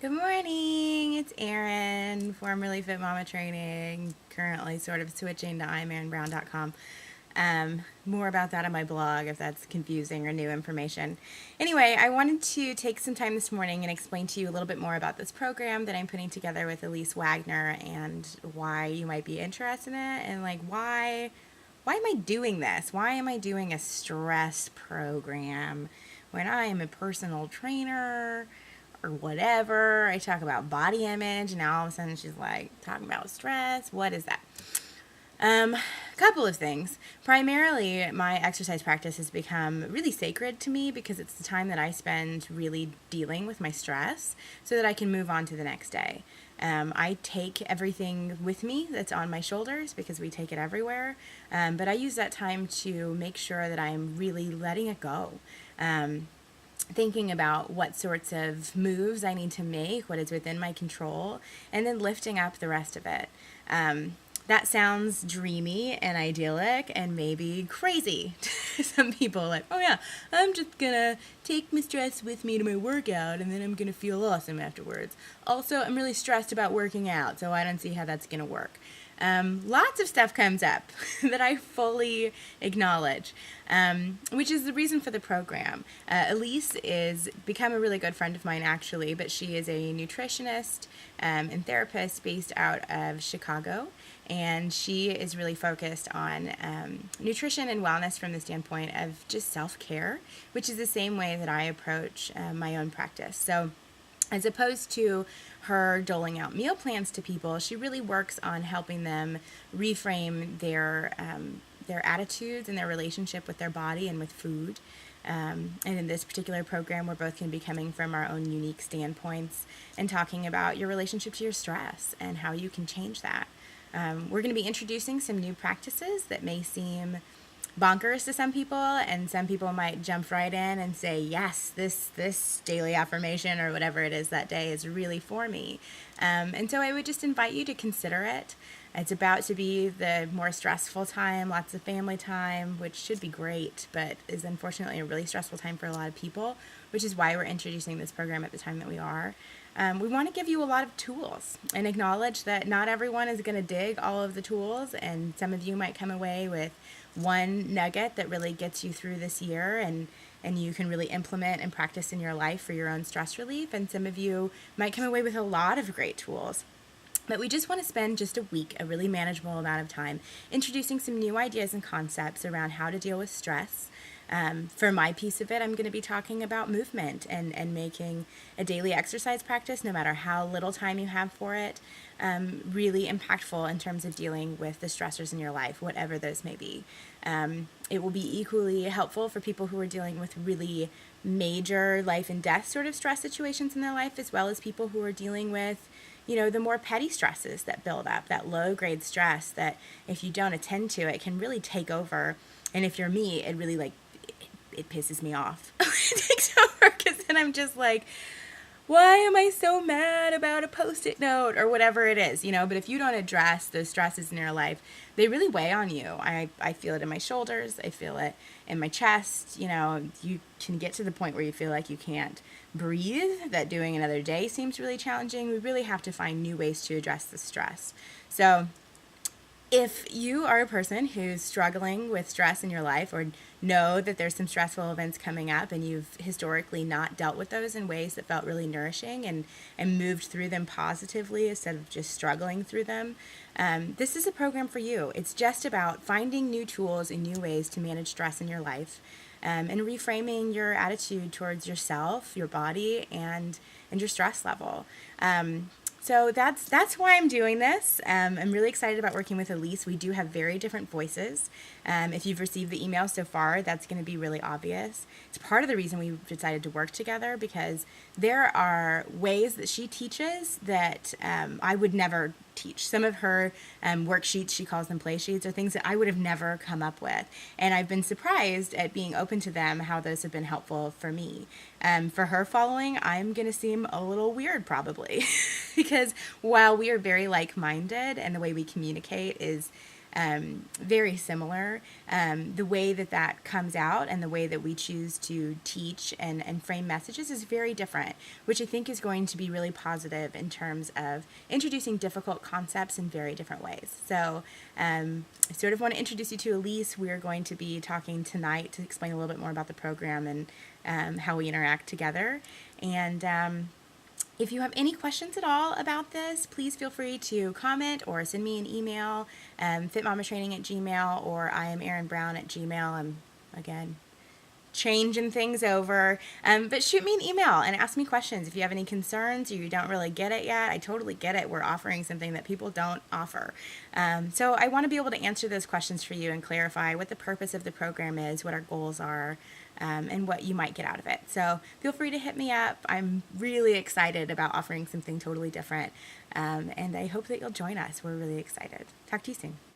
Good morning. It's Erin, formerly Fit Mama Training, currently sort of switching to I'mErinBrown.com. More about that on my blog if that's confusing or new information. Anyway, I wanted to take some time this morning and explain to you a little bit more about this program that I'm putting together with Elise Wagner and why you might be interested in it and like why am I doing this? Why am I doing a stress program when I am a personal trainer or whatever? I talk about body image, and now all of a sudden she's like talking about stress. What is that? A couple of things. Primarily, my exercise practice has become really sacred to me because it's the time that I spend really dealing with my stress so that I can move on to the next day. I take everything with me that's on my shoulders because we take it everywhere, but I use that time to make sure that I'm really letting it go. Thinking about what sorts of moves I need to make, what is within my control, and then lifting up the rest of it. That sounds dreamy and idyllic and maybe crazy to some people. Like, oh yeah, I'm just gonna take my stress with me to my workout and then I'm gonna feel awesome afterwards. Also, I'm really stressed about working out, so I don't see how that's gonna work. Lots of stuff comes up that I fully acknowledge, which is the reason for the program. Elise is become a really good friend of mine, actually, but she is a nutritionist and therapist based out of Chicago, and she is really focused on nutrition and wellness from the standpoint of just self-care, which is the same way that I approach my own practice. So as opposed to her doling out meal plans to people, she really works on helping them reframe their attitudes and their relationship with their body and with food. And in this particular program, we're both going to be coming from our own unique standpoints and talking about your relationship to your stress and how you can change that. We're going to be introducing some new practices that may seem bonkers to some people, and some people might jump right in and say, yes, this daily affirmation or whatever it is that day is really for me. And so I would just invite you to consider it. It's about to be the more stressful time, lots of family time, which should be great, but is unfortunately a really stressful time for a lot of people, which is why we're introducing this program at the time that we are. We want to give you a lot of tools and acknowledge that not everyone is going to dig all of the tools, and some of you might come away with one nugget that really gets you through this year and you can really implement and practice in your life for your own stress relief, and some of you might come away with a lot of great tools. But we just want to spend just a week, a really manageable amount of time, introducing some new ideas and concepts around how to deal with stress. For my piece of it, I'm going to be talking about movement and making a daily exercise practice, no matter how little time you have for it, really impactful in terms of dealing with the stressors in your life, whatever those may be. It will be equally helpful for people who are dealing with really major life and death sort of stress situations in their life, as well as people who are dealing with the more petty stresses that build up, that low grade stress that if you don't attend to it can really take over. And if you're me, it really it pisses me off. It takes over because then I'm just like, why am I so mad about a post-it note or whatever it is, But if you don't address those stresses in your life, they really weigh on you. I feel it in my shoulders. I feel it in my chest. You can get to the point where you feel like you can't breathe, that doing another day seems really challenging. We really have to find new ways to address the stress. So if you are a person who's struggling with stress in your life, or know that there's some stressful events coming up and you've historically not dealt with those in ways that felt really nourishing and moved through them positively instead of just struggling through them, this is a program for you. It's just about finding new tools and new ways to manage stress in your life, and reframing your attitude towards yourself, your body, and your stress level. So that's why I'm doing this. I'm really excited about working with Elise. We do have very different voices. If you've received the email so far, that's going to be really obvious. It's part of the reason we decided to work together, because there are ways that she teaches that I would never teach. Some of her worksheets, she calls them play sheets, are things that I would have never come up with. And I've been surprised at being open to them, how those have been helpful for me. For her following, I'm going to seem a little weird probably because while we are very like-minded and the way we communicate is very similar. The way that that comes out and the way that we choose to teach and frame messages is very different, which I think is going to be really positive in terms of introducing difficult concepts in very different ways. So I sort of want to introduce you to Elise. We're going to be talking tonight to explain a little bit more about the program and how we interact together. And if you have any questions at all about this, please feel free to comment or send me an email, fitmamatraining@gmail, or I am Erin Brown @gmail. I'm, again, changing things over. But shoot me an email and ask me questions. If you have any concerns or you don't really get it yet, I totally get it. We're offering something that people don't offer. So I want to be able to answer those questions for you and clarify what the purpose of the program is, what our goals are, and what you might get out of it. So feel free to hit me up. I'm really excited about offering something totally different. And I hope that you'll join us. We're really excited. Talk to you soon.